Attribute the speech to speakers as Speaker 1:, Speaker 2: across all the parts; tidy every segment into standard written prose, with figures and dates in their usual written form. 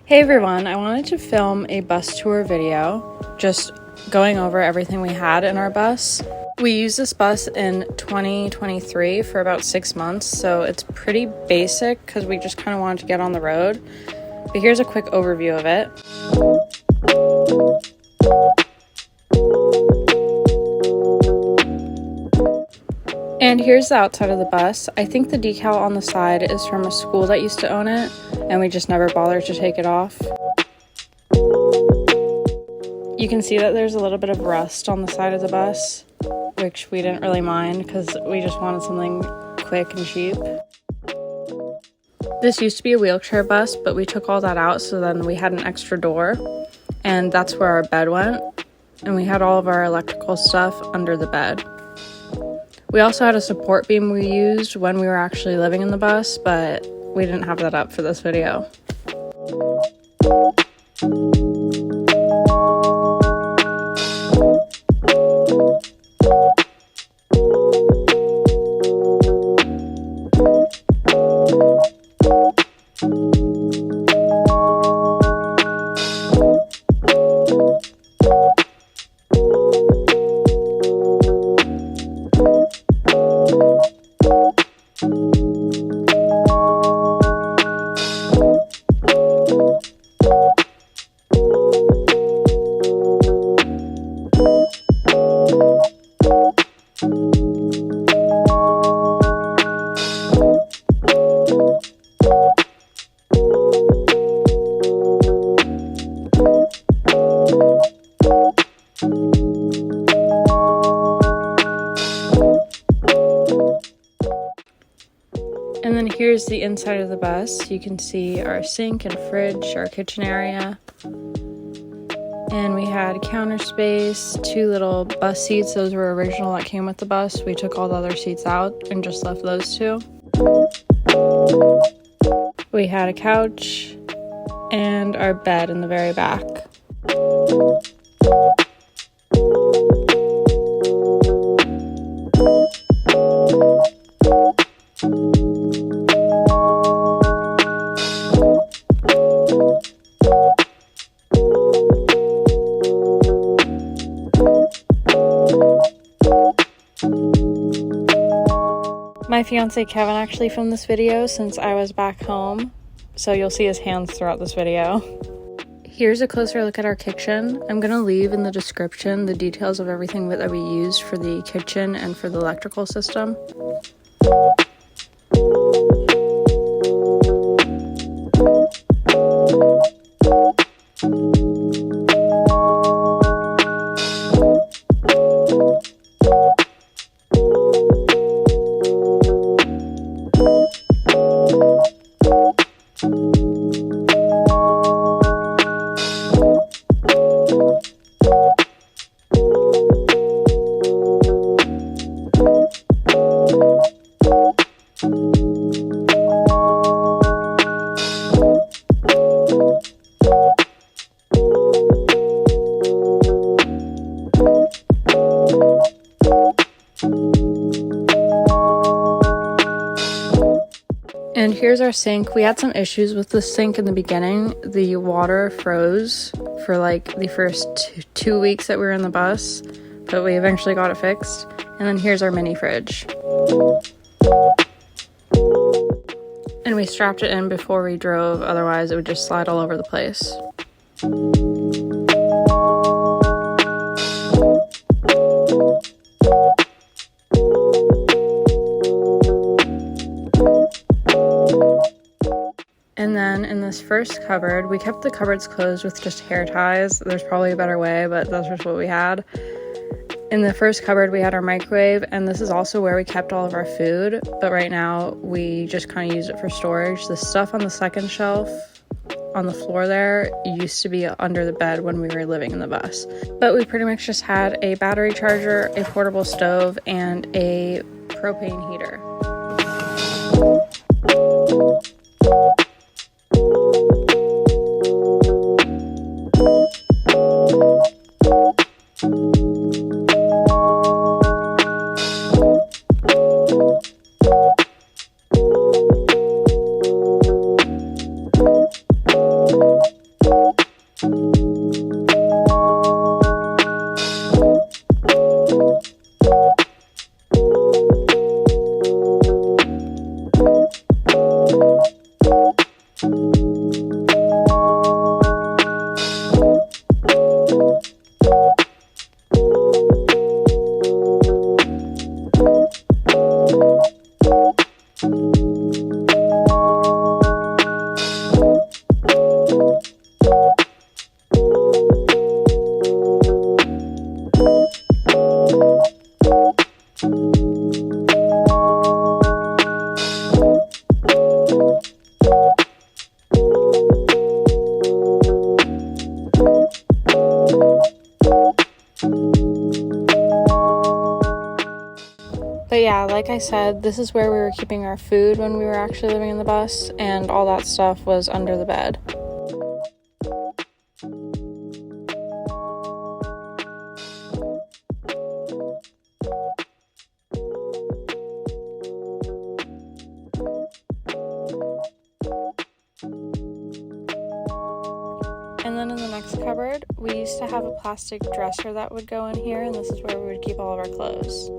Speaker 1: Hey everyone, I wanted to film a bus tour video, just going over everything we had in our bus. We used this bus in 2023 for about 6 months, so it's pretty basic because we just kind of wanted to get on the road. But here's a quick overview of it. And here's the outside of the bus. I think the decal on the side is from a school that used to own it, and we just never bothered to take it off. You can see that there's a little bit of rust on the side of the bus, which we didn't really mind because we just wanted something quick and cheap. This used to be a wheelchair bus, but we took all that out, so then we had an extra door, and that's where our bed went, and we had all of our electrical stuff under the bed. We also had a support beam we used when we were actually living in the bus, but we didn't have that up for this video. And then here's the inside of the bus. You can see our sink and fridge, our kitchen area. And we had counter space, 2 little bus seats. Those were original that came with the bus. We took all the other seats out and just left those 2. We had a couch and our bed in the very back. My fiance Kevin actually filmed this video since I was back home, so you'll see his hands throughout this video. Here's a closer look at our kitchen. I'm gonna leave in the description the details of everything that we used for the kitchen and for the electrical system. And here's our sink. We had some issues with the sink in the beginning. The water froze for like the first 2 weeks that we were in the bus, but we eventually got it fixed. And then here's our mini fridge. And we strapped it in before we drove, otherwise it would just slide all over the place. And then in this first cupboard, we kept the cupboards closed with just hair ties. There's probably a better way, but that's just what we had. In the first cupboard, we had our microwave, and this is also where we kept all of our food. But right now, we just kind of use it for storage. The stuff on the second shelf on the floor there used to be under the bed when we were living in the bus. But we pretty much just had a battery charger, a portable stove, and a propane heater. like I said, this is where we were keeping our food when we were actually living in the bus, and all that stuff was under the bed. And then in the next cupboard, we used to have a plastic dresser that would go in here, and this is where we would keep all of our clothes.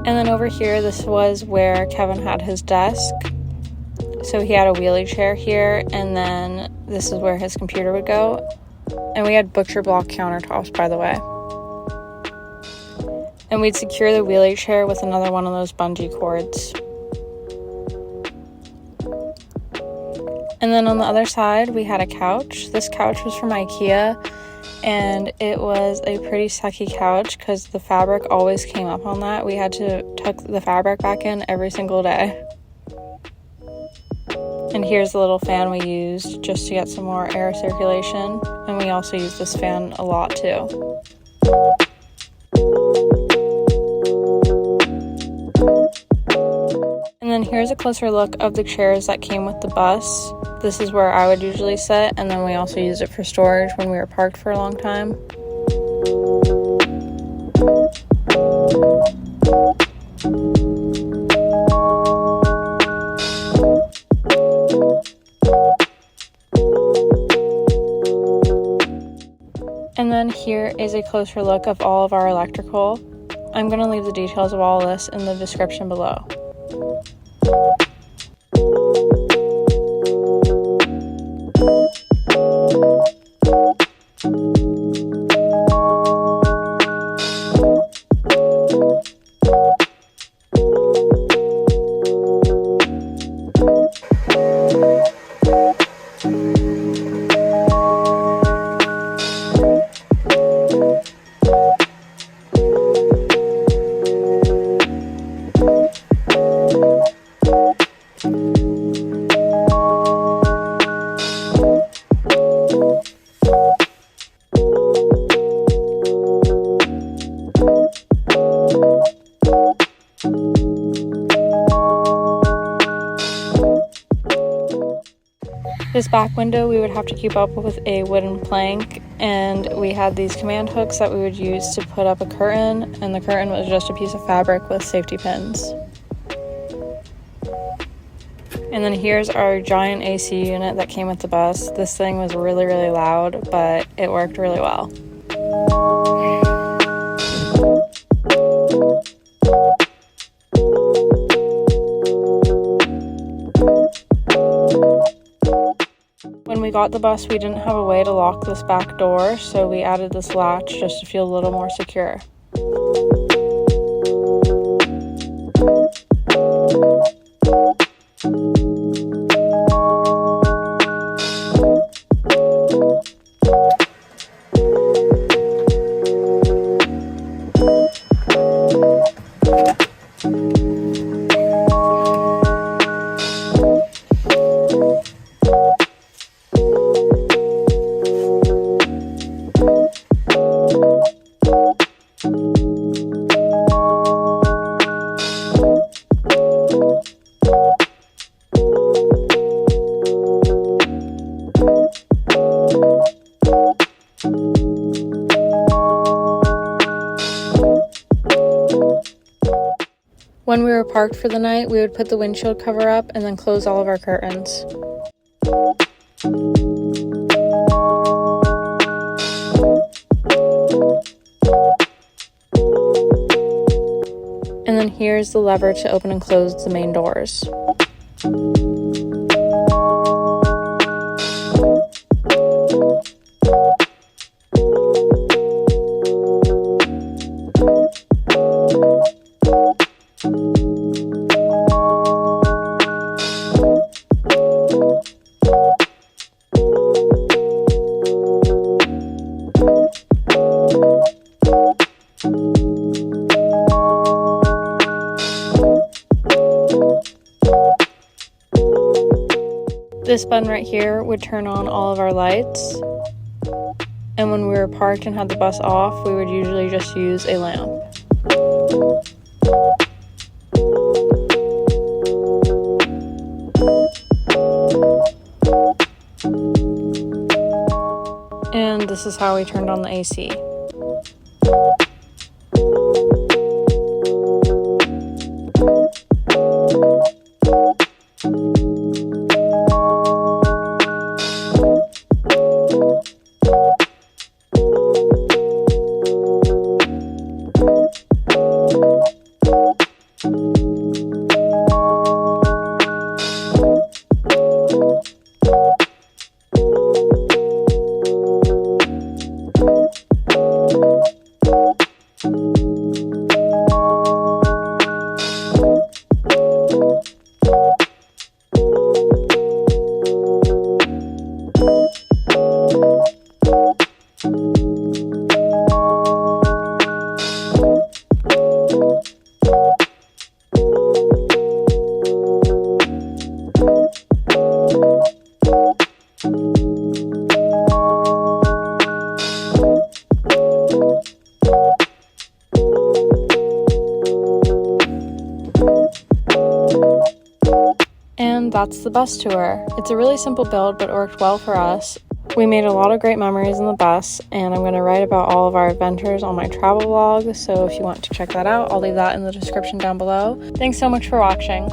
Speaker 1: And then over here, this was where Kevin had his desk. So he had a wheelie chair here, and then this is where his computer would go. And we had butcher block countertops, by the way. And we'd secure the wheelie chair with another one of those bungee cords. And then on the other side, we had a couch. This couch was from IKEA, and it was a pretty sucky couch because the fabric always came up on that. We had to tuck the fabric back in every single day. And here's the little fan we used just to get some more air circulation. And we also use this fan a lot too. And then here's a closer look of the chairs that came with the bus. This is where I would usually sit, and then we also used it for storage when we were parked for a long time. And then here is a closer look of all of our electrical. I'm going to leave the details of all of this in the description below. This back window we would have to keep up with a wooden plank, and we had these command hooks that we would use to put up a curtain, and the curtain was just a piece of fabric with safety pins. And then here's our giant AC unit that came with the bus. This thing was really, really loud, but it worked really well. When we got the bus, we didn't have a way to lock this back door, so we added this latch just to feel a little more secure. When we were parked for the night, we would put the windshield cover up and then close all of our curtains. And then here's the lever to open and close the main doors. This button right here would turn on all of our lights. And when we were parked and had the bus off, we would usually just use a lamp. And this is how we turned on the AC. And that's the bus tour. It's a really simple build, but it worked well for us. We made a lot of great memories in the bus, and I'm going to write about all of our adventures on my travel vlog, so if you want to check that out, I'll leave that in the description down below. Thanks so much for watching.